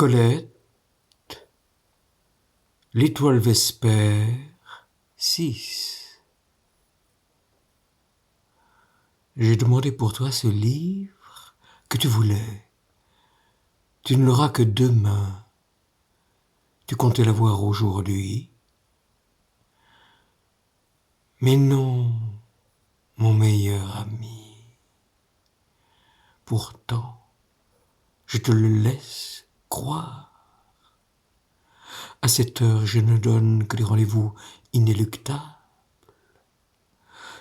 Colette, l'étoile Vespère, 6. J'ai demandé pour toi ce livre que tu voulais. Tu ne l'auras que demain. Tu comptais l'avoir aujourd'hui. Mais non, mon meilleur ami. Pourtant, je te le laisse croire. À cette heure, je ne donne que des rendez-vous inéluctables.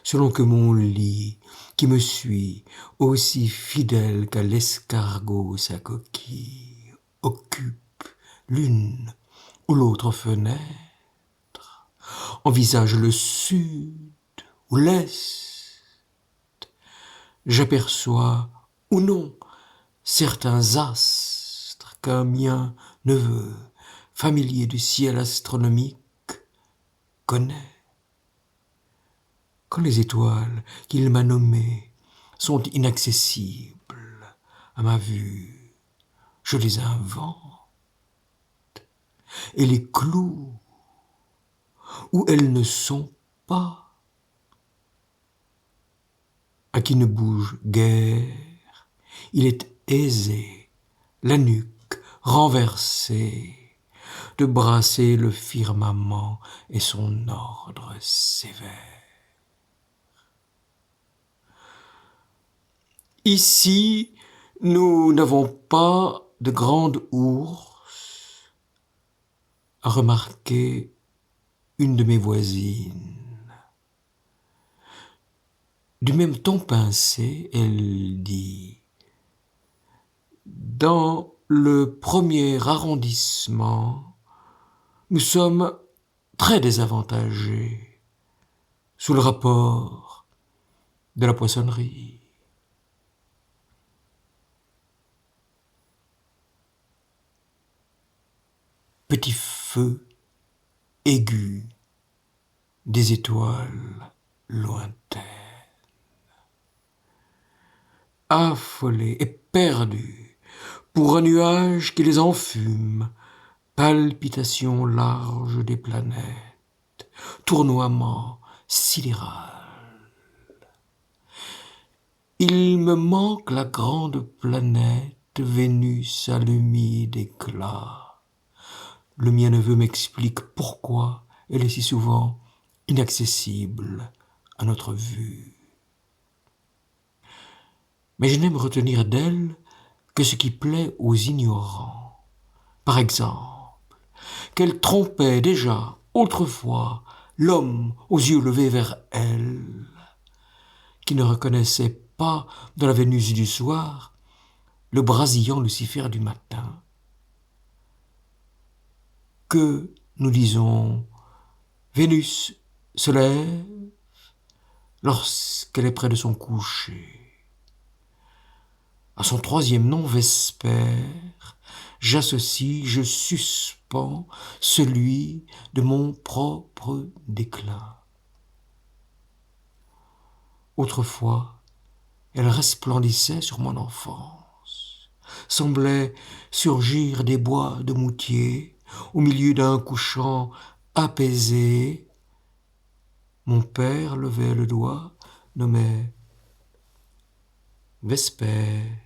Selon que mon lit, qui me suit, aussi fidèle qu'à l'escargot sa coquille, occupe l'une ou l'autre fenêtre, envisage le sud ou l'est, j'aperçois, ou non, certains astres qu'un mien neveu, familier du ciel astronomique, connaît. Quand les étoiles qu'il m'a nommées sont inaccessibles à ma vue, je les invente et les cloue où elles ne sont pas. À qui ne bouge guère, il est aisé, la nuque renversée, de brasser le firmament et son ordre sévère. Ici, nous n'avons pas de grande ours, a remarqué une de mes voisines. Du même ton pincé, elle dit « Dans le premier arrondissement, nous sommes très désavantagés sous le rapport de la poissonnerie. » Petit feu aigu des étoiles lointaines. Affolés et perdus pour un nuage qui les enfume, palpitations larges des planètes, tournoiement sidéral. Il me manque la grande planète Vénus allumée d'éclat. Le mien neveu m'explique pourquoi elle est si souvent inaccessible à notre vue. Mais je n'aime retenir d'elle que ce qui plaît aux ignorants. Par exemple, qu'elle trompait déjà autrefois l'homme aux yeux levés vers elle, qui ne reconnaissait pas dans la Vénus du soir le brasillant Lucifer du matin. Que nous disons, Vénus se lève lorsqu'elle est près de son coucher. À son troisième nom, Vespère, j'associe, je suspends celui de mon propre déclin. Autrefois, elle resplendissait sur mon enfance, semblait surgir des bois de Moutier, au milieu d'un couchant apaisé. Mon père levait le doigt, nommait Vespère.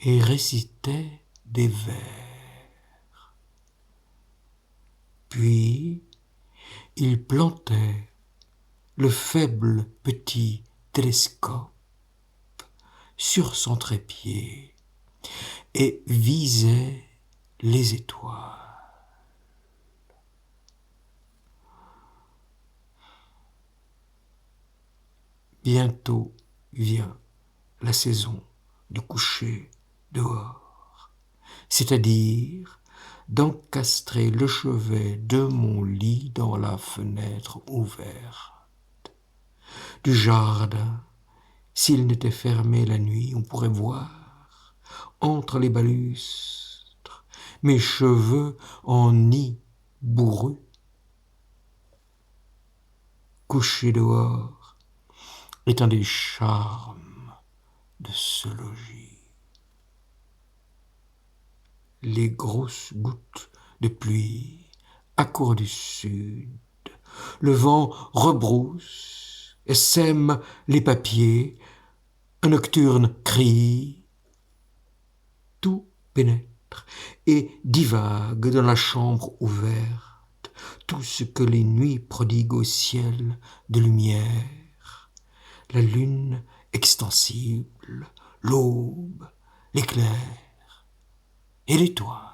Et récitait des vers. Puis, il plantait le faible petit télescope sur son trépied et visait les étoiles. Bientôt vient la saison du coucher dehors, c'est-à-dire d'encastrer le chevet de mon lit dans la fenêtre ouverte. Du jardin, s'il n'était fermé la nuit, on pourrait voir, entre les balustres, mes cheveux en nid bourrus. Couché dehors, est un des charmes de ce logis. Les grosses gouttes de pluie accourent du sud. Le vent rebrousse et sème les papiers. Un nocturne crie. Tout pénètre et divague dans la chambre ouverte. Tout ce que les nuits prodiguent au ciel de lumière. La lune extensible, l'aube, l'éclair et l'étoile.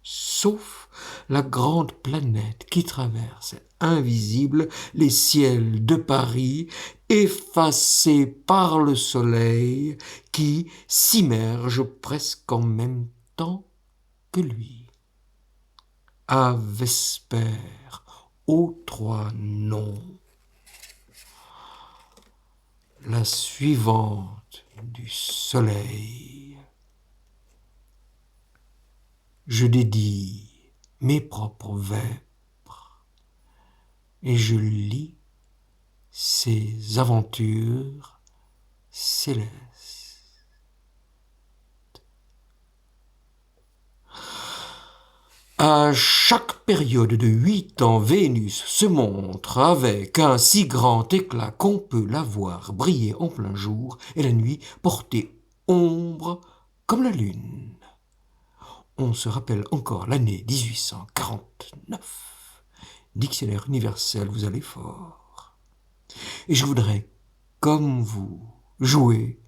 Sauf la grande planète qui traverse, invisible, les ciels de Paris, effacée par le soleil qui s'immerge presque en même temps que lui. À Vespère, aux trois noms. La suivante du soleil. Je dédie mes propres vêpres et je lis ces aventures célestes. À chaque période de 8 ans, Vénus se montre avec un si grand éclat qu'on peut la voir briller en plein jour et la nuit porter ombre comme la lune. On se rappelle encore l'année 1849. Dictionnaire universel, vous allez fort. Et je voudrais, comme vous, jouer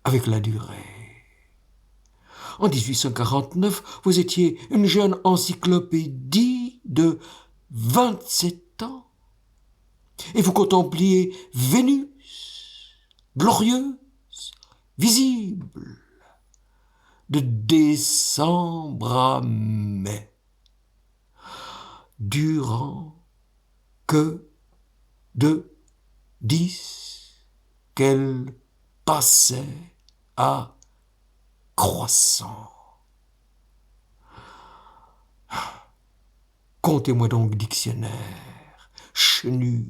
avec la durée. En 1849, vous étiez une jeune encyclopédie de 27 ans. Et vous contempliez Vénus, glorieuse, visible, de décembre à mai, durant que de 10 qu'elle passait à croissant. Contez-moi donc, dictionnaire, chenu,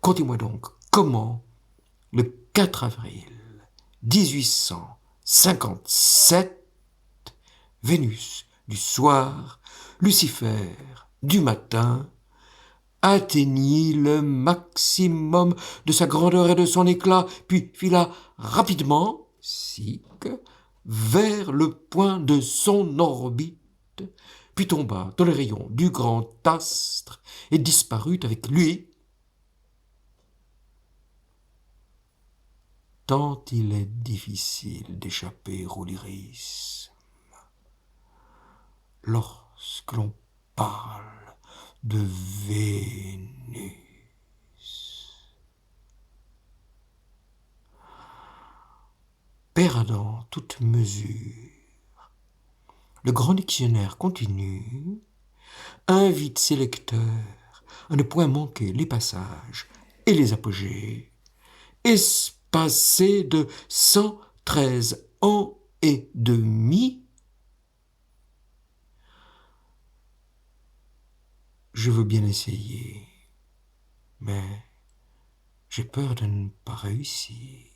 contez-moi donc comment, le 4 avril 1857, Vénus du soir, Lucifer du matin, atteignit le maximum de sa grandeur et de son éclat, puis fila rapidement, vers le point de son orbite, puis tomba dans les rayons du grand astre et disparut avec lui. Tant il est difficile d'échapper au lyrisme lorsque l'on parle de Vénus. Perdant toute mesure, le grand dictionnaire continue, invite ses lecteurs à ne point manquer les passages et les apogées, espacés de 113 ans et demi. Je veux bien essayer, mais j'ai peur de ne pas réussir.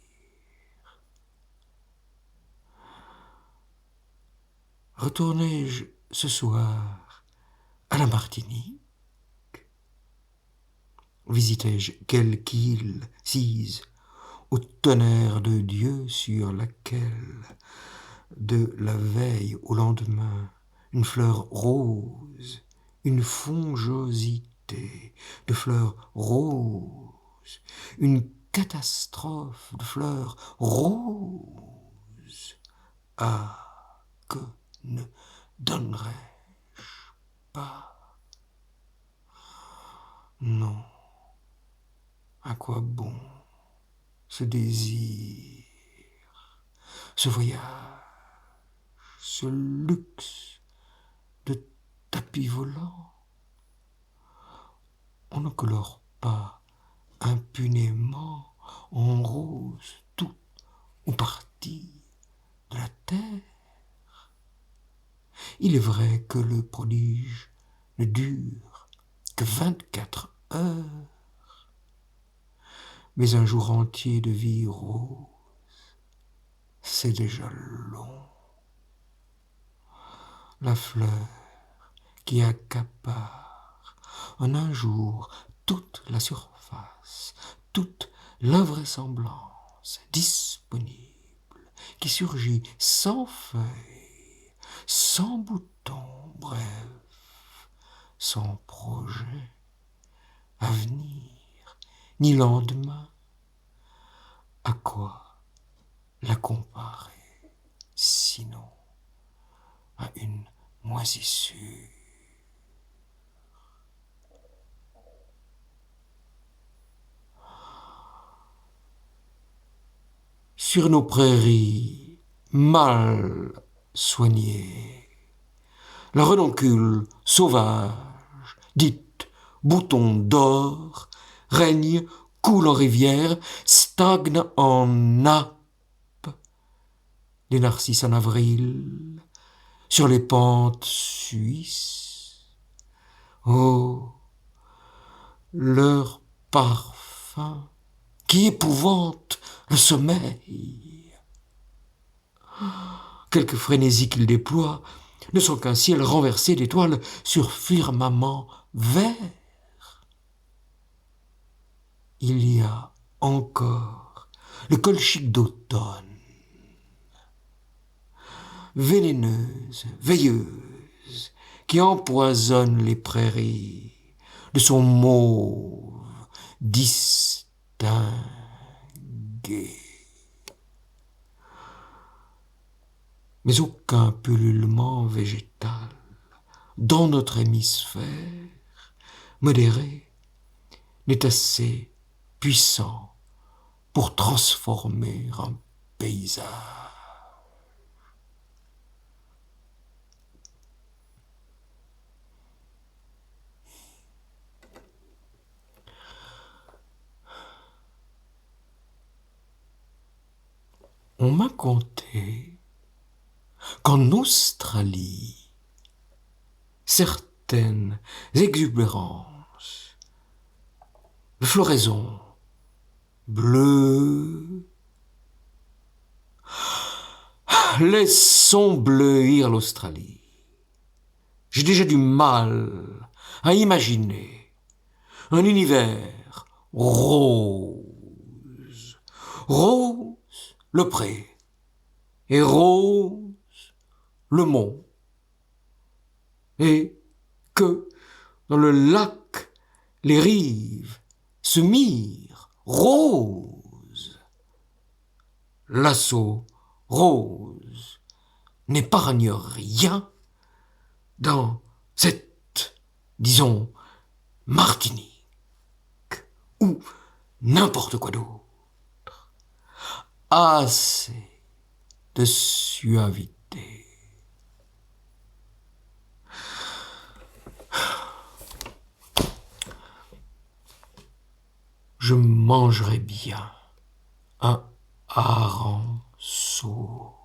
Retournerai-je ce soir à la Martinique? Visiterai-je quelque île sise au tonnerre de Dieu sur laquelle, de la veille au lendemain, une fleur rose, une fongosité de fleurs roses, une catastrophe de fleurs roses. Ah, que ne donnerais-je pas? Non, à quoi bon ce désir, ce voyage, ce luxe de tapis volant? On ne colore pas impunément en rose tout ou partie de la terre. Il est vrai que le prodige ne dure que 24 heures. mais un jour entier de vie rose, c'est déjà long. La fleur qui accapare en un jour toute la surface, toute l'invraisemblance disponible, qui surgit sans feuilles, sans boutons, bref, sans projet, avenir, ni lendemain. À quoi la comparer, sinon à une moisissure? Sur nos prairies mal soignées, la renoncule sauvage, dite bouton d'or, règne, coule en rivière, stagne en nappe. Les narcisses en avril, sur les pentes suisses. Oh, leur parfum qui épouvante le sommeil. Quelques frénésies qu'ils déploient ne sont qu'un ciel renversé d'étoiles sur firmament vert. Il y a encore le colchique d'automne, vénéneuse, veilleuse, qui empoisonne les prairies de son mauve distingué. Mais aucun pullulement végétal dans notre hémisphère modéré n'est assez puissant pour transformer un paysage. On m'a conté qu'en Australie, certaines exubérances de floraison bleue laissons bleuir l'Australie. J'ai déjà du mal à imaginer un univers rose. Rose le pré et rose le mont. Et que dans le lac les rives se mirent roses. L'assaut rose n'épargne rien dans cette, disons, Martinique ou n'importe quoi d'autre. Assez de suavité. Je mangerai bien un hareng sourd.